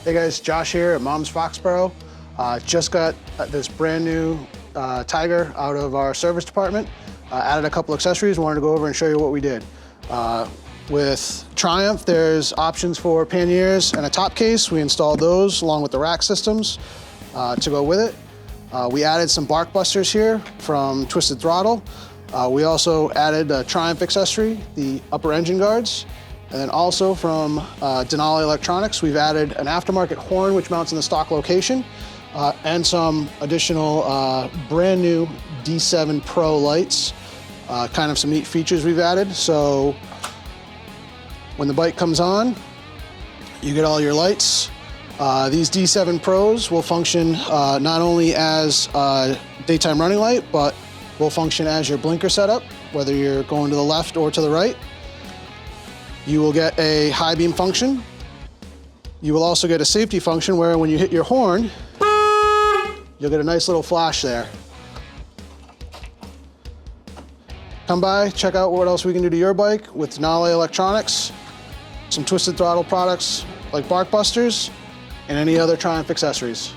Hey guys, Josh here at MOMS Foxboro. Just got this brand new Tiger out of our service department. Added a couple accessories, wanted to go over and show you what we did. With Triumph, there's options for panniers and a top case. We installed those along with the rack systems to go with it. We added some bark busters here from Twisted Throttle. We also added a Triumph accessory, the upper engine guards. And then also from Denali Electronics, we've added an aftermarket horn which mounts in the stock location and some additional brand new D7 Pro lights. Kind of some neat features we've added. So when the bike comes on, you get all your lights. These D7 Pros will function not only as a daytime running light, but will function as your blinker setup, whether you're going to the left or to the right. You will get a high beam function. You will also get a safety function where when you hit your horn, you'll get a nice little flash there. Come by, check out what else we can do to your bike with Denali Electronics, some Twisted Throttle products like bark busters, and any other Triumph accessories.